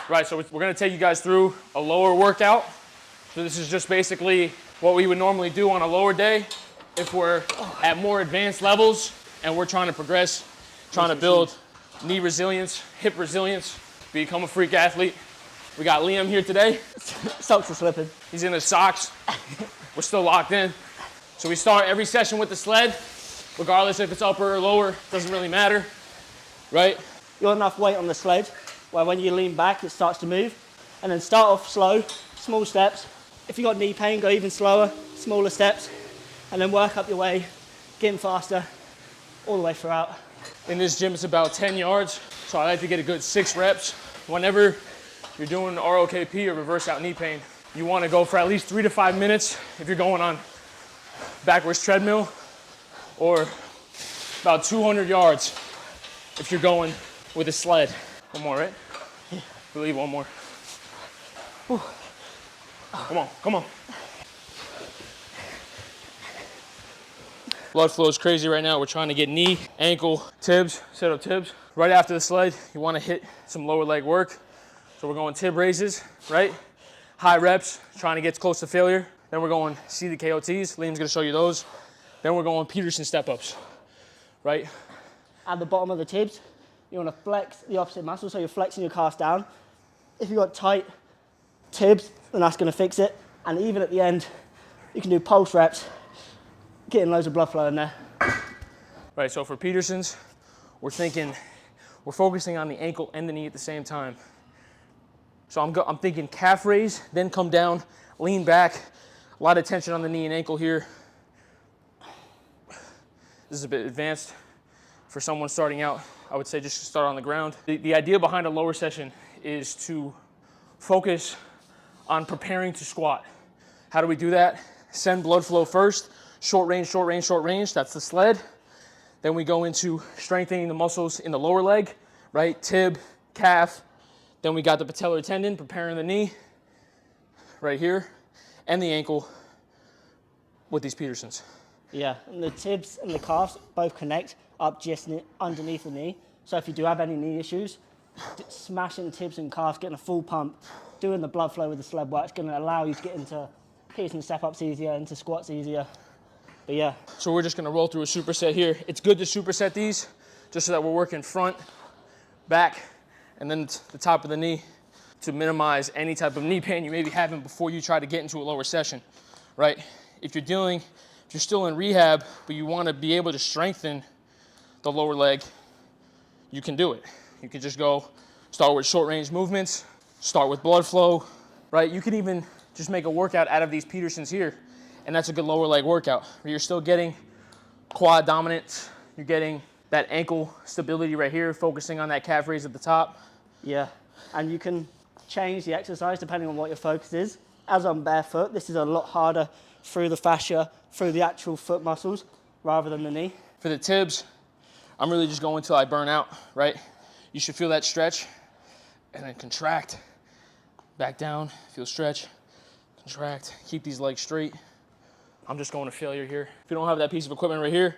Right, so we're gonna take you guys through a lower workout. So this is just basically what we would normally do on a lower day if we're at more advanced levels and we're trying to progress, trying to build knee resilience, hip resilience, become a freak athlete. We got Liam here today. Socks are slipping. He's in his socks. We're still locked in. So we start every session with the sled, regardless if it's upper or lower, doesn't really matter, right? You got enough weight on the sled where when you lean back, it starts to move. And then start off slow, small steps. If you've got knee pain, go even slower, smaller steps. And then work up your way, getting faster, all the way throughout. In this gym, it's about 10 yards. So I like to get a good 6 reps. Whenever you're doing ROKP or reverse out knee pain, you want to go for at least 3 to 5 minutes if you're going on backwards treadmill, or about 200 yards if you're going with a sled. One more, right? Yeah. I believe one more. Ooh. Come on, come on. Blood flow is crazy right now. We're trying to get knee, ankle, tibs, set up tibs. Right after the sled, you want to hit some lower leg work. So we're going tib raises, right? High reps, trying to get close to failure. Then we're going seated KOTs. Liam's gonna show you those. Then we're going Peterson step-ups, right? At the bottom of the tibs, you want to flex the opposite muscle, so you're flexing your calves down. If you've got tight tibs, then that's going to fix it. And even at the end, you can do pulse reps, getting loads of blood flow in there. Right, so for Petersons, we're focusing on the ankle and the knee at the same time. So I'm thinking calf raise, then come down, lean back. A lot of tension on the knee and ankle here. This is a bit advanced for someone starting out. I would say just start on the ground. The idea behind a lower session is to focus on preparing to squat. How do we do that? Send blood flow first, short range, short range, short range. That's the sled. Then we go into strengthening the muscles in the lower leg, right? Tib, calf. Then we got the patellar tendon, preparing the knee right here, and the ankle with these Petersons. Yeah, and the tibs and the calves both connect up just underneath the knee. So if you do have any knee issues, smashing the tibs and calves, getting a full pump, doing the blood flow with the sled work is going to allow you to get into Peterson step-ups easier, into squats easier. But yeah. So we're just going to roll through a superset here. It's good to superset these just so that we're working front, back, and then the top of the knee to minimize any type of knee pain you may be having before you try to get into a lower session, right? If you're still in rehab, but you want to be able to strengthen the lower leg, you can do it. You can just start with short range movements, start with blood flow, right? You can even just make a workout out of these Petersons here, and that's a good lower leg workout. Where you're still getting quad dominance, you're getting that ankle stability right here, focusing on that calf raise at the top. Yeah, and you can change the exercise depending on what your focus is. As I'm barefoot, this is a lot harder through the fascia, through the actual foot muscles, rather than the knee. For the tibs, I'm really just going until I burn out, right? You should feel that stretch, and then contract. Back down, feel stretch, contract. Keep these legs straight. I'm just going to failure here. If you don't have that piece of equipment right here,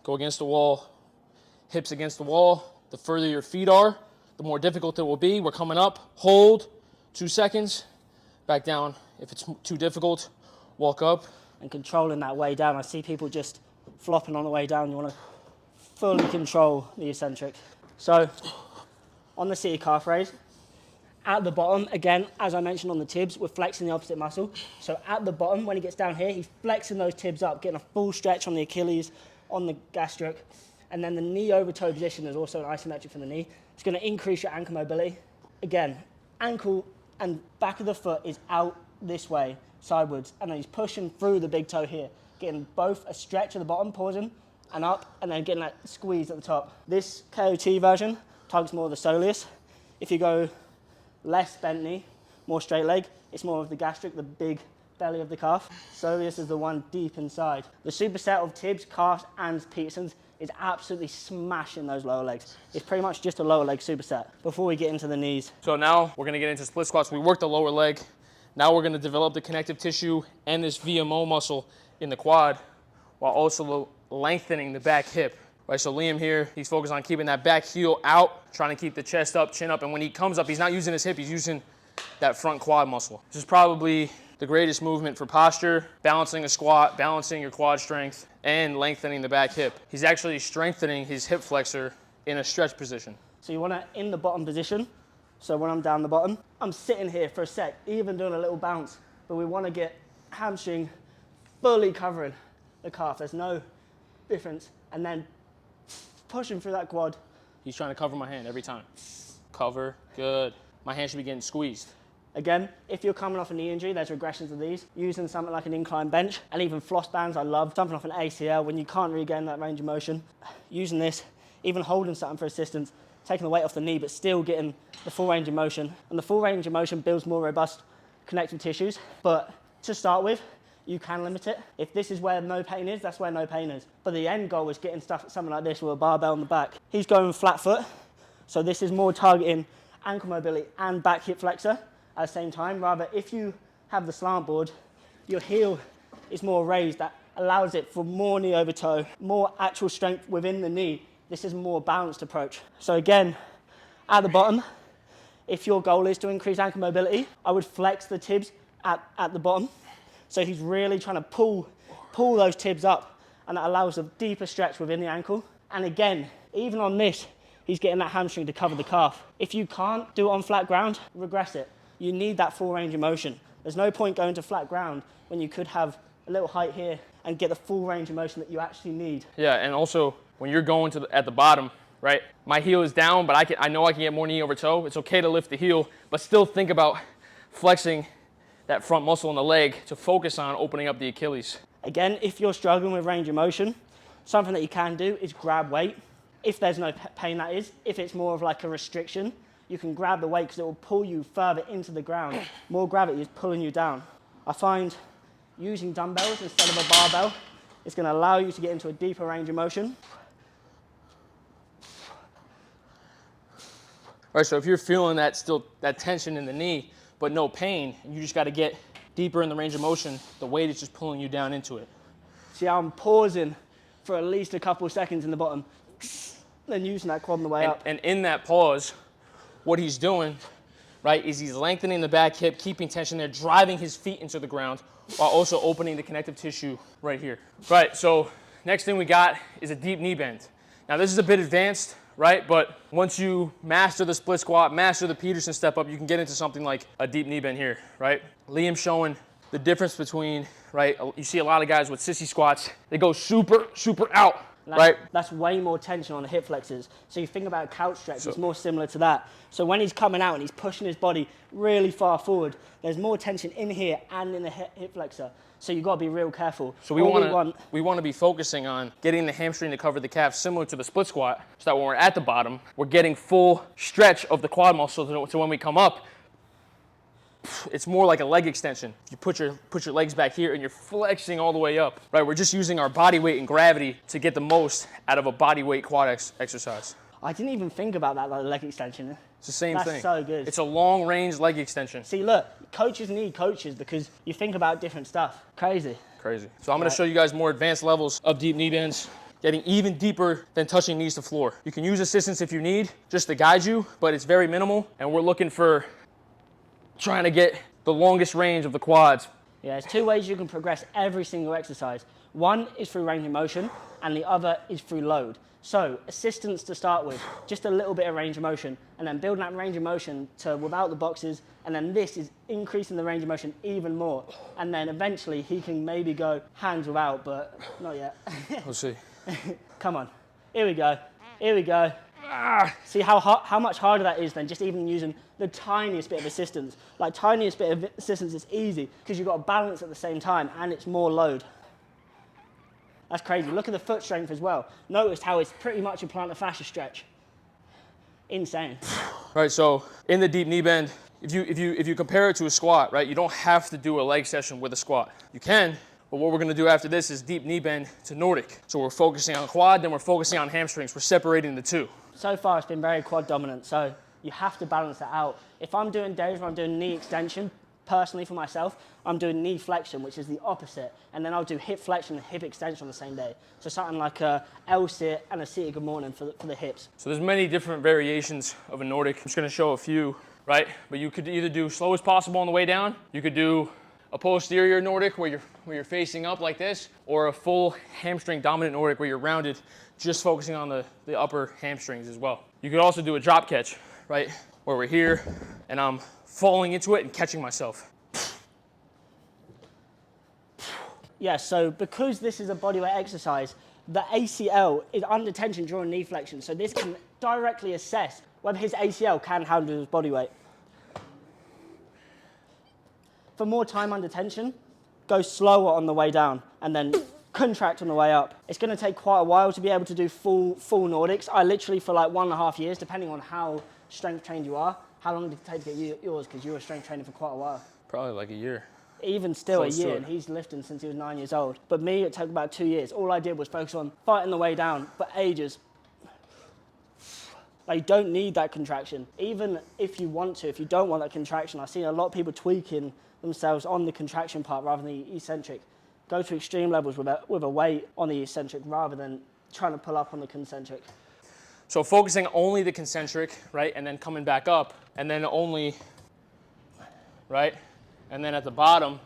go against the wall, hips against the wall. The further your feet are, the more difficult it will be. We're coming up, hold, 2 seconds, back down. If it's too difficult, walk up. And controlling that way down. I see people just flopping on the way down. You want to fully control the eccentric. So on the seated calf raise, at the bottom, again, as I mentioned on the tibs, we're flexing the opposite muscle. So at the bottom, when he gets down here, he's flexing those tibs up, getting a full stretch on the Achilles, on the gastric. And then the knee over toe position is also an isometric for the knee. It's going to increase your ankle mobility. Again, ankle and back of the foot is out this way, sideways. And then he's pushing through the big toe here, getting both a stretch at the bottom, pausing, and up, and then getting that squeeze at the top. This KOT version targets more of the soleus. If you go less bent knee, more straight leg, it's more of the gastric, the big belly of the calf. Soleus is the one deep inside. The superset of tibs, calves, and Petersons is absolutely smashing those lower legs. It's pretty much just a lower leg superset before we get into the knees. So now we're gonna get into split squats. We worked the lower leg. Now we're gonna develop the connective tissue and this VMO muscle in the quad while also lengthening the back hip. Right, so Liam here, he's focused on keeping that back heel out, trying to keep the chest up, chin up, and when he comes up, he's not using his hip, he's using that front quad muscle. This is probably the greatest movement for posture, balancing a squat, balancing your quad strength, and lengthening the back hip. He's actually strengthening his hip flexor in a stretch position. So you want to in the bottom position. So when I'm down the bottom, I'm sitting here for a sec, even doing a little bounce, but we want to get hamstring fully covering the calf. There's no difference. And then pushing through that quad. He's trying to cover my hand every time. Cover, good. My hand should be getting squeezed. Again, if you're coming off a knee injury, there's regressions of these. Using something like an incline bench and even floss bands, I love. Something off an ACL when you can't regain that range of motion. Using this, even holding something for assistance, taking the weight off the knee, but still getting the full range of motion. And the full range of motion builds more robust connective tissues. But to start with, you can limit it. If this is where no pain is, that's where no pain is. But the end goal is getting stuff, something like this with a barbell on the back. He's going flat foot. So this is more targeting ankle mobility and back hip flexor at the same time. Rather, if you have the slant board, your heel is more raised. That allows it for more knee over toe, more actual strength within the knee. This is a more balanced approach. So again, at the bottom, if your goal is to increase ankle mobility, I would flex the tibs at the bottom. So he's really trying to pull those tibs up, and that allows a deeper stretch within the ankle. And again, even on this, he's getting that hamstring to cover the calf. If you can't do it on flat ground, regress it. You need that full range of motion. There's no point going to flat ground when you could have a little height here and get the full range of motion that you actually need. Yeah, and also when you're going at the bottom, right? My heel is down, but I know I can get more knee over toe. It's okay to lift the heel, but still think about flexing that front muscle in the leg to focus on opening up the Achilles. Again, if you're struggling with range of motion, something that you can do is grab weight. If there's no pain, that is. If it's more of like a restriction, you can grab the weight because it will pull you further into the ground. More gravity is pulling you down. I find using dumbbells instead of a barbell is going to allow you to get into a deeper range of motion. All right, so if you're feeling that tension in the knee, but no pain, you just got to get deeper in the range of motion. The weight is just pulling you down into it. See how I'm pausing for at least a couple of seconds in the bottom, then using that quad on the way up. And in that pause, what he's doing, right, is he's lengthening the back hip, keeping tension there, driving his feet into the ground, while also opening the connective tissue right here. Right, so next thing we got is a deep knee bend. Now this is a bit advanced, right? But once you master the split squat, master the Peterson step up, you can get into something like a deep knee bend here, right? Liam showing the difference between, right? You see a lot of guys with sissy squats, they go super, super out, right? That's way more tension on the hip flexors. So you think about a couch stretch, it's more similar to that. So when he's coming out and he's pushing his body really far forward, there's more tension in here and in the hip flexor. So you've got to be real careful. So we want to be focusing on getting the hamstring to cover the calf similar to the split squat, so that when we're at the bottom, we're getting full stretch of the quad muscle, so when we come up, it's more like a leg extension. You put your legs back here and you're flexing all the way up, right? We're just using our body weight and gravity to get the most out of a body weight quad exercise. I didn't even think about that, like leg extension. It's the same thing. That's so good. It's a long range leg extension. See, look, coaches need coaches because you think about different stuff. Crazy. Crazy. So I'm going to show you guys more advanced levels of deep knee bends, getting even deeper than touching knees to floor. You can use assistance if you need, just to guide you, but it's very minimal, and we're looking for trying to get the longest range of the quads. Yeah, there's two ways you can progress every single exercise. One is through range of motion, and the other is through load. So assistance to start with, just a little bit of range of motion, and then building that range of motion to without the boxes, and then this is increasing the range of motion even more. And then eventually he can maybe go hands without, but not yet. We'll see. Come on, here we go, here we go. See how much harder that is than just even using the tiniest bit of assistance. Like tiniest bit of assistance is easy because you've got to balance at the same time and it's more load. That's crazy. Look at the foot strength as well. Notice how it's pretty much a plantar fascia stretch. Insane. Right, so in the deep knee bend, if you compare it to a squat, right, you don't have to do a leg session with a squat. You can, but what we're gonna do after this is deep knee bend to Nordic. So we're focusing on quad, then we're focusing on hamstrings. We're separating the two. So far it's been very quad dominant, so you have to balance that out. If I'm doing days where I'm doing knee extension personally for myself, I'm doing knee flexion, which is the opposite, and then I'll do hip flexion and hip extension on the same day. So something like a L-sit and a seated good morning for the hips. So there's many different variations of a Nordic. I'm just gonna show a few, right? But you could either do slow as possible on the way down, you could do a posterior Nordic where you're facing up like this, or a full hamstring dominant Nordic where you're rounded, just focusing on the upper hamstrings as well. You could also do a drop catch, right? Where we're here and I'm falling into it and catching myself. Yeah, so because this is a bodyweight exercise, the ACL is under tension during knee flexion. So this can directly assess whether his ACL can handle his body weight. For more time under tension, go slower on the way down and then contract on the way up. It's going to take quite a while to be able to do full Nordics. I literally, for like 1.5 years, depending on how strength trained you are. How long did it take to get yours? Because you were strength training for quite a while. Probably like a year. Even still Close a year, to it. and he's lifting since he was 9 years old. But me, it took about 2 years. All I did was focus on fighting the way down for ages. Like, you don't need that contraction. Even if you want to, if you don't want that contraction, I've seen a lot of people tweaking themselves on the contraction part rather than the eccentric. Go to extreme levels with a weight on the eccentric rather than trying to pull up on the concentric. So focusing only the concentric, right? And then coming back up, and then only, right? And then at the bottom,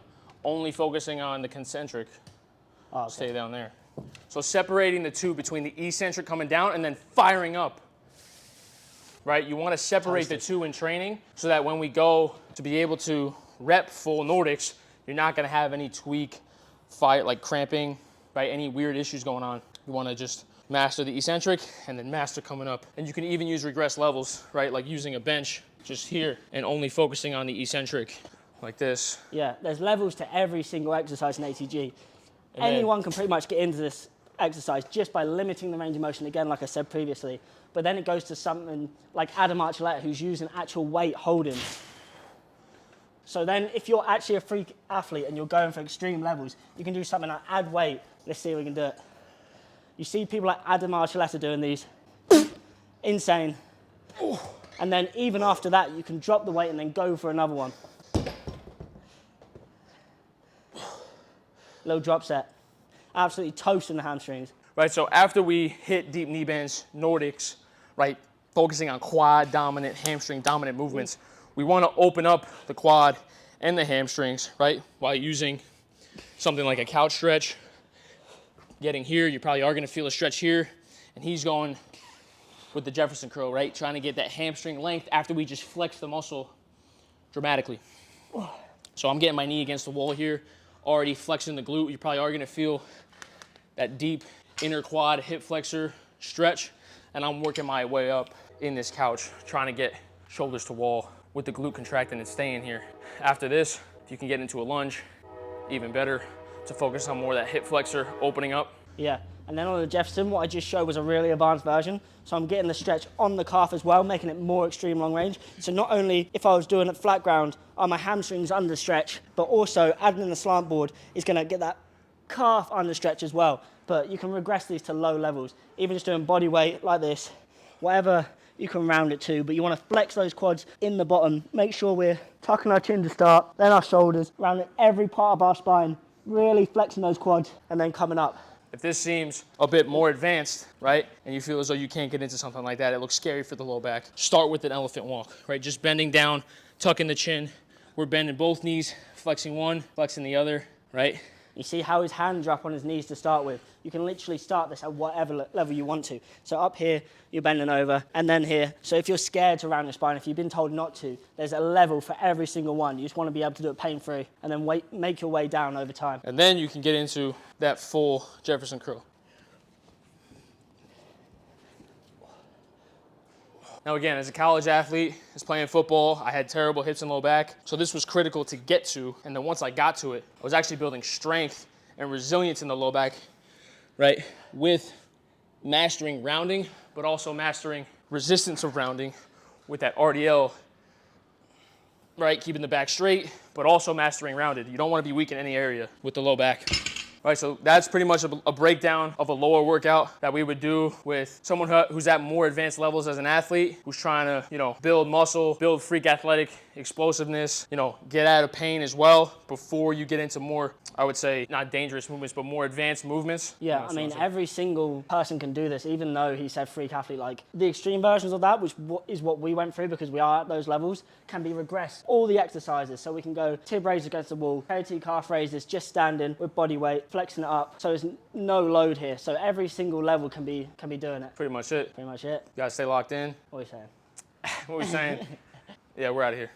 only focusing on the concentric. Oh, okay. Stay down there. So separating the two between the eccentric coming down and then firing up, right? You want to separate the two in training so that when we go to be able to rep full Nordics, you're not going to have any tweak, fight, like cramping, right? Any weird issues going on. You want to just master the eccentric and then master coming up. And you can even use regress levels, right? Like using a bench just here and only focusing on the eccentric like this. Yeah, there's levels to every single exercise in ATG. And Anyone can pretty much get into this exercise just by limiting the range of motion, again, like I said previously. But then it goes to something like Adam Archuleta, who's using actual weight holding. So then if you're actually a freak athlete and you're going for extreme levels, you can do something like add weight. Let's see if we can do it. You see people like Adam Archuleta doing these. Insane. And then even after that, you can drop the weight and then go for another one. Little drop set. Absolutely toasting the hamstrings. Right, so after we hit deep knee bends, Nordics, right, focusing on quad dominant, hamstring dominant movements, we want to open up the quad and the hamstrings, right, while using something like a couch stretch. Getting here, you probably are going to feel a stretch here, and he's going with the Jefferson curl, right, trying to get that hamstring length after we just flex the muscle dramatically. So I'm getting my knee against the wall here, already flexing the glute. You probably are going to feel that deep inner quad hip flexor stretch, and I'm working my way up in this couch, trying to get shoulders to wall with the glute contracting and staying here. After this, if you can get into a lunge, even better, to focus on more of that hip flexor opening up. Yeah, and then on the Jefferson, what I just showed was a really advanced version. So I'm getting the stretch on the calf as well, making it more extreme long range. So not only if I was doing it flat ground, are my hamstrings under stretch, but also adding in the slant board is gonna get that calf under stretch as well. But you can regress these to low levels, even just doing body weight like this, whatever you can round it to, but you want to flex those quads in the bottom. Make sure we're tucking our chin to start, then our shoulders, rounding every part of our spine, really flexing those quads, and then coming up. If this seems a bit more advanced, right, and you feel as though you can't get into something like that, it looks scary for the low back, start with an elephant walk, right? Just bending down, tucking the chin. We're bending both knees, flexing one, flexing the other, right? You see how his hands are up on his knees to start with. You can literally start this at whatever level you want to. So up here, you're bending over, and then here. So if you're scared to round your spine, if you've been told not to, there's a level for every single one. You just want to be able to do it pain-free, and then make your way down over time. And then you can get into that full Jefferson curl. Now again, as a college athlete, as playing football, I had terrible hips and low back. So this was critical to get to. And then once I got to it, I was actually building strength and resilience in the low back, right? With mastering rounding, but also mastering resistance of rounding with that RDL, right? Keeping the back straight, but also mastering rounded. You don't want to be weak in any area with the low back. Right, so that's pretty much a breakdown of a lower workout that we would do with someone who's at more advanced levels as an athlete, who's trying to, you know, build muscle, build freak athletic explosiveness, you know, get out of pain as well before you get into more, I would say, not dangerous movements, but more advanced movements. Yeah, You know, I mean, so every single person can do this, even though he said freak athlete. Like, the extreme versions of that, which is what we went through because we are at those levels, can be regressed. All the exercises, so we can go tib raise against the wall, KT calf raises, just standing with body weight, flexing it up, so there's no load here. So every single level can be doing it. pretty much it. Pretty much it. You gotta stay locked in. What are you saying? What are we saying? Yeah, we're out of here.